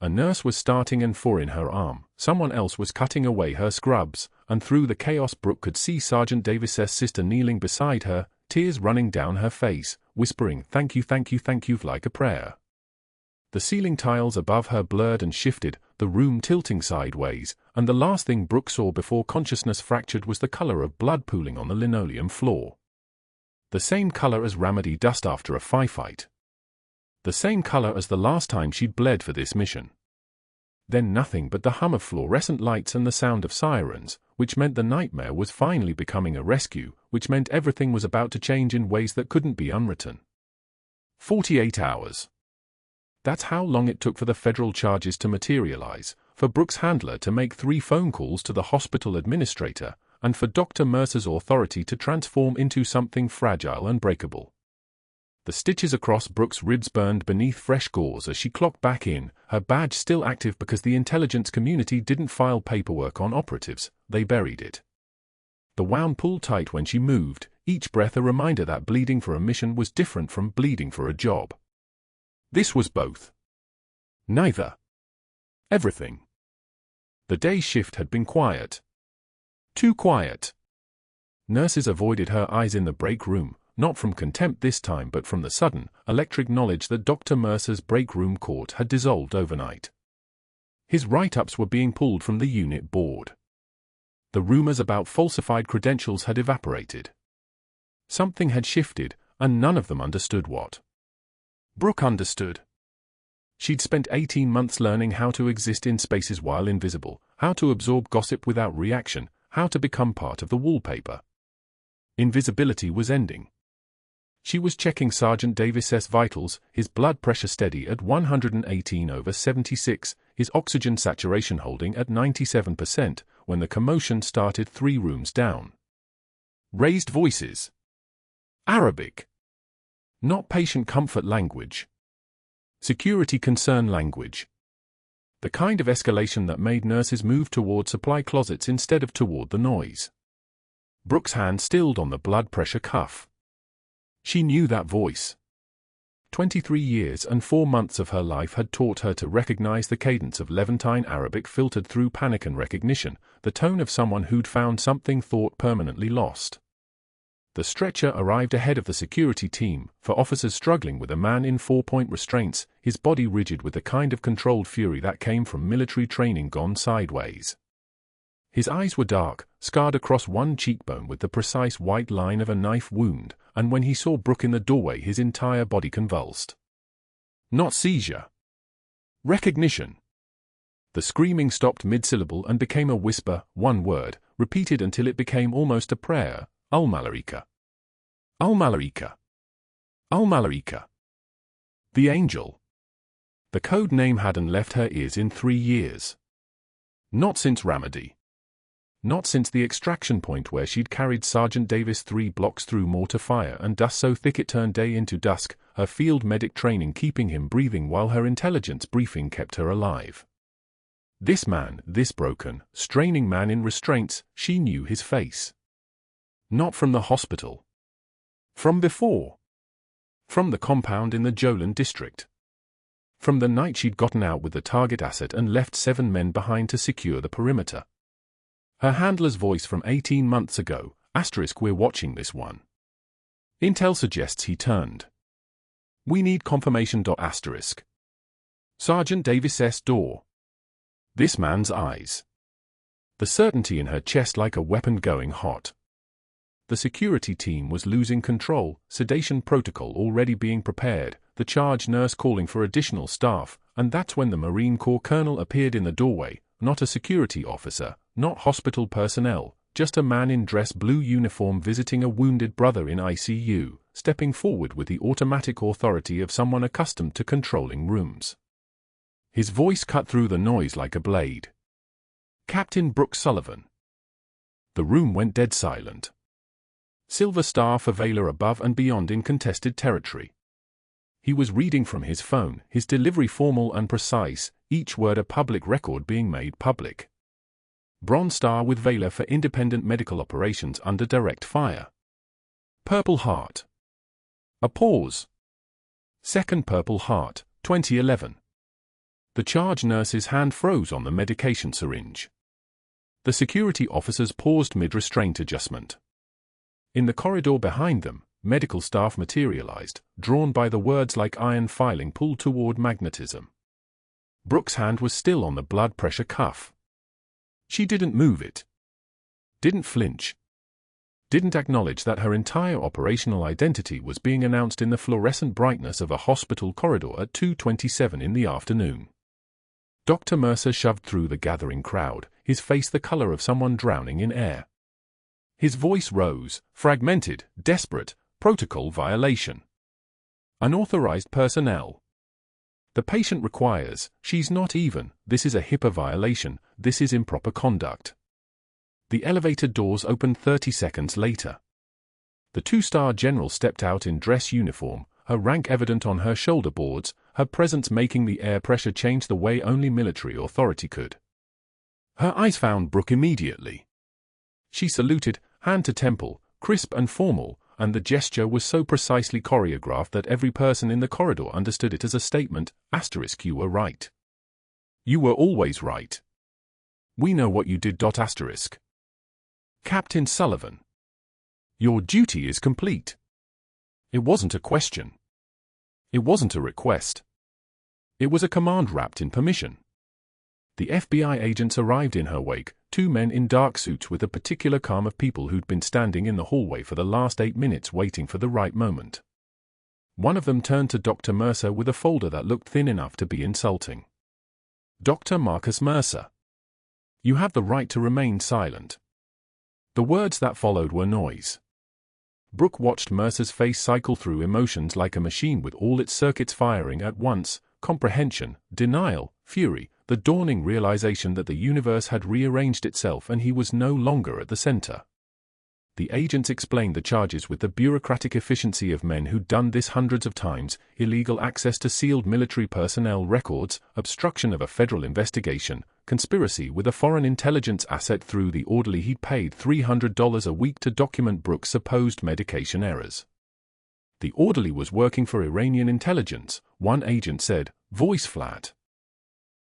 A nurse was starting an 4 in her arm, someone else was cutting away her scrubs, and through the chaos Brooke could see Sergeant Davis's sister kneeling beside her, tears running down her face, whispering thank you like a prayer. The ceiling tiles above her blurred and shifted, the room tilting sideways, and the last thing Brooke saw before consciousness fractured was the color of blood pooling on the linoleum floor. The same color as Ramadi dust after a firefight. The same color as the last time she'd bled for this mission. Then nothing but the hum of fluorescent lights and the sound of sirens, which meant the nightmare was finally becoming a rescue, which meant everything was about to change in ways that couldn't be unwritten. 48 hours. That's how long it took for the federal charges to materialize, for Brooke's handler to make 3 phone calls to the hospital administrator, and for Dr. Mercer's authority to transform into something fragile and breakable. The stitches across Brooke's ribs burned beneath fresh gauze as she clocked back in, her badge still active because the intelligence community didn't file paperwork on operatives, they buried it. The wound pulled tight when she moved, each breath a reminder that bleeding for a mission was different from bleeding for a job. This was both. Neither. Everything. The day shift had been quiet. Too quiet. Nurses avoided her eyes in the break room, not from contempt this time but from the sudden, electric knowledge that Dr. Mercer's break room court had dissolved overnight. His write-ups were being pulled from the unit board. The rumors about falsified credentials had evaporated. Something had shifted, and none of them understood what. Brooke understood. She'd spent 18 months learning how to exist in spaces while invisible, how to absorb gossip without reaction, how to become part of the wallpaper. Invisibility was ending. She was checking Sergeant Davis's vitals, his blood pressure steady at 118/76, his oxygen saturation holding at 97%, when the commotion started 3 rooms down. Raised voices. Arabic. Not patient comfort language. Security concern language. The kind of escalation that made nurses move toward supply closets instead of toward the noise. Brooke's hand stilled on the blood pressure cuff. She knew that voice. 23 years and 4 months of her life had taught her to recognize the cadence of Levantine Arabic filtered through panic and recognition, the tone of someone who'd found something thought permanently lost. The stretcher arrived ahead of the security team, for officers struggling with a man in 4-point restraints, his body rigid with the kind of controlled fury that came from military training gone sideways. His eyes were dark, scarred across one cheekbone with the precise white line of a knife wound, and when he saw Brooke in the doorway his entire body convulsed. Not seizure. Recognition. The screaming stopped mid-syllable and became a whisper, one word, repeated until it became almost a prayer. Al-Malarika. Al-Malarika. Al-Malarika. The angel. The code name hadn't left her ears in 3 years. Not since Ramadi. Not since the extraction point where she'd carried Sergeant Davis 3 blocks through mortar fire and dust so thick it turned day into dusk, her field medic training keeping him breathing while her intelligence briefing kept her alive. This man, this broken, straining man in restraints, she knew his face. Not from the hospital. From before. From the compound in the Jolan district. From the night she'd gotten out with the target asset and left 7 men behind to secure the perimeter. Her handler's voice from 18 months ago, * we're watching this one. Intel suggests he turned. We need confirmation. *. Sergeant Davis's door. This man's eyes. The certainty in her chest like a weapon going hot. The security team was losing control, sedation protocol already being prepared, the charge nurse calling for additional staff, and that's when the Marine Corps colonel appeared in the doorway, not a security officer, not hospital personnel, just a man in dress blue uniform visiting a wounded brother in ICU, stepping forward with the automatic authority of someone accustomed to controlling rooms. His voice cut through the noise like a blade. Captain Brooke Sullivan. The room went dead silent. Silver star for Valor above and beyond in contested territory. He was reading from his phone, his delivery formal and precise, each word a public record being made public. Bronze star with Valor for independent medical operations under direct fire. Purple Heart. A pause. Second Purple Heart, 2011. The charge nurse's hand froze on the medication syringe. The security officers paused mid-restraint adjustment. In the corridor behind them, medical staff materialized, drawn by the words like iron filing pulled toward magnetism. Brooke's hand was still on the blood pressure cuff. She didn't move it. Didn't flinch. Didn't acknowledge that her entire operational identity was being announced in the fluorescent brightness of a hospital corridor at 2:27 in the afternoon. Dr. Mercer shoved through the gathering crowd, his face the color of someone drowning in air. His voice rose, fragmented, desperate, protocol violation. Unauthorized personnel. The patient requires, she's not even, this is a HIPAA violation, this is improper conduct. The elevator doors opened 30 seconds later. The 2-star general stepped out in dress uniform, her rank evident on her shoulder boards, her presence making the air pressure change the way only military authority could. Her eyes found Brooke immediately. She saluted, hand to temple, crisp and formal, and the gesture was so precisely choreographed that every person in the corridor understood it as a statement, *, you were right. You were always right. We know what you did. *. Captain Sullivan. Your duty is complete. It wasn't a question. It wasn't a request. It was a command wrapped in permission. The FBI agents arrived in her wake, 2 men in dark suits with a particular calm of people who'd been standing in the hallway for the last 8 minutes waiting for the right moment. One of them turned to Dr. Mercer with a folder that looked thin enough to be insulting. Dr. Marcus Mercer. You have the right to remain silent. The words that followed were noise. Brooke watched Mercer's face cycle through emotions like a machine with all its circuits firing at once: comprehension, denial, fury, the dawning realization that the universe had rearranged itself and he was no longer at the center. The agents explained the charges with the bureaucratic efficiency of men who'd done this hundreds of times: illegal access to sealed military personnel records, obstruction of a federal investigation, conspiracy with a foreign intelligence asset through the orderly he'd paid $300 a week to document Brooke's supposed medication errors. The orderly was working for Iranian intelligence, one agent said, voice flat.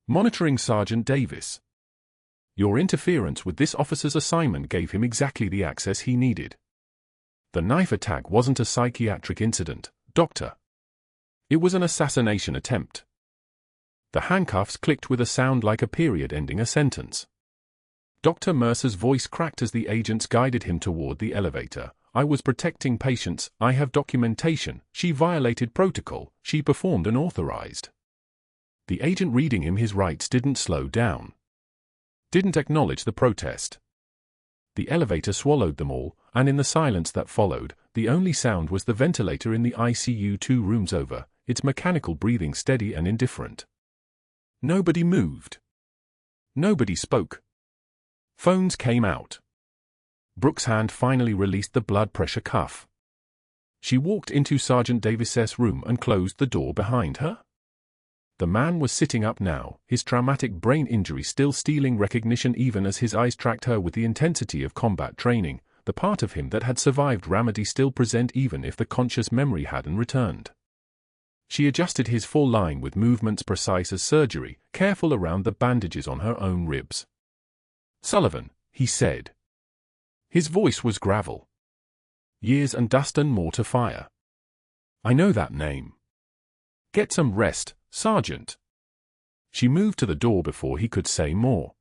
Monitoring Sergeant Davis. Your interference with this officer's assignment gave him exactly the access he needed. The knife attack wasn't a psychiatric incident, Doctor. It was an assassination attempt. The handcuffs clicked with a sound like a period ending a sentence. Dr. Mercer's voice cracked as the agents guided him toward the elevator. I was protecting patients. I have documentation. She violated protocol. She performed unauthorized. The agent reading him his rights didn't slow down. Didn't acknowledge the protest. The elevator swallowed them all, and in the silence that followed, the only sound was the ventilator in the ICU 2 rooms over, its mechanical breathing steady and indifferent. Nobody moved. Nobody spoke. Phones came out. Brooke's hand finally released the blood pressure cuff. She walked into Sergeant Davis's room and closed the door behind her. The man was sitting up now, his traumatic brain injury still stealing recognition even as his eyes tracked her with the intensity of combat training, the part of him that had survived Ramadi still present even if the conscious memory hadn't returned. She adjusted his full line with movements precise as surgery, careful around the bandages on her own ribs. Sullivan, he said. His voice was gravel. Years and dust and more to fire. I know that name. Get some rest, Sergeant. She moved to the door before he could say more.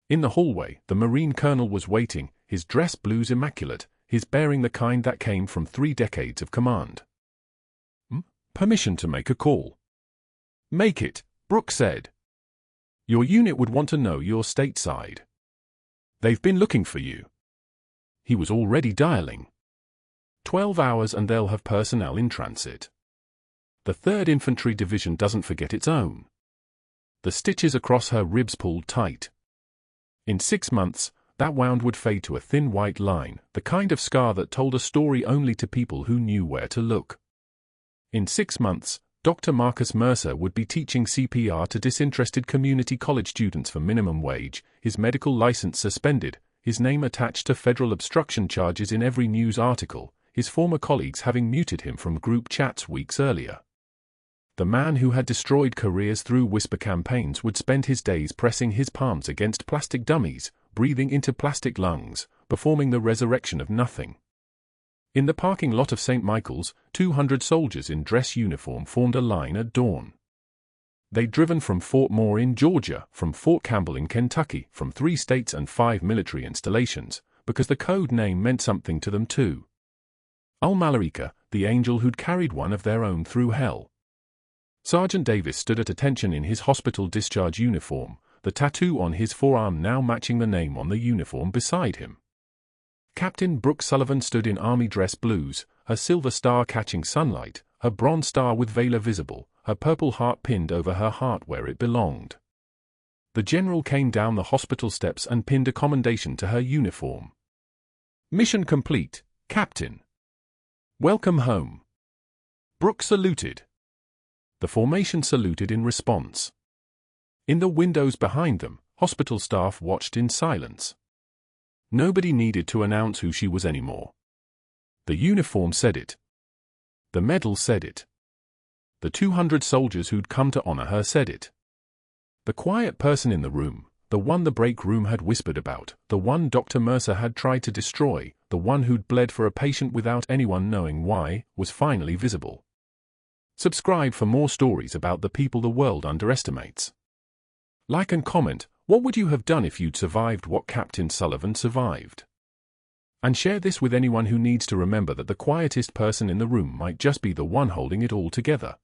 In the hallway, the Marine Colonel was waiting, his dress blues immaculate, his bearing the kind that came from 3 decades of command. Permission to make a call. Make it, Brooke said. Your unit would want to know you're stateside. They've been looking for you. He was already dialing. 12 hours and they'll have personnel in transit. The 3rd Infantry Division doesn't forget its own. The stitches across her ribs pulled tight. In 6 months, that wound would fade to a thin white line, the kind of scar that told a story only to people who knew where to look. In 6 months, Dr. Marcus Mercer would be teaching CPR to disinterested community college students for minimum wage, his medical license suspended, his name attached to federal obstruction charges in every news article, his former colleagues having muted him from group chats weeks earlier. The man who had destroyed careers through whisper campaigns would spend his days pressing his palms against plastic dummies, breathing into plastic lungs, performing the resurrection of nothing. In the parking lot of St. Michael's, 200 soldiers in dress uniform formed a line at dawn. They'd driven from Fort Moore in Georgia, from Fort Campbell in Kentucky, from 3 states and 5 military installations, because the code name meant something to them too. Al-Malarika, the angel who'd carried one of their own through hell. Sergeant Davis stood at attention in his hospital discharge uniform, the tattoo on his forearm now matching the name on the uniform beside him. Captain Brooke Sullivan stood in army dress blues, her silver star catching sunlight, her bronze star with veiler visible, her purple heart pinned over her heart where it belonged. The general came down the hospital steps and pinned a commendation to her uniform. Mission complete, Captain. Welcome home. Brooke saluted. The formation saluted in response. In the windows behind them, hospital staff watched in silence. Nobody needed to announce who she was anymore. The uniform said it. The medal said it. The 200 soldiers who'd come to honor her said it. The quiet person in the room, the one the break room had whispered about, the one Dr. Mercer had tried to destroy, the one who'd bled for a patient without anyone knowing why, was finally visible. Subscribe for more stories about the people the world underestimates. Like and comment, what would you have done if you'd survived what Captain Sullivan survived? And share this with anyone who needs to remember that the quietest person in the room might just be the one holding it all together.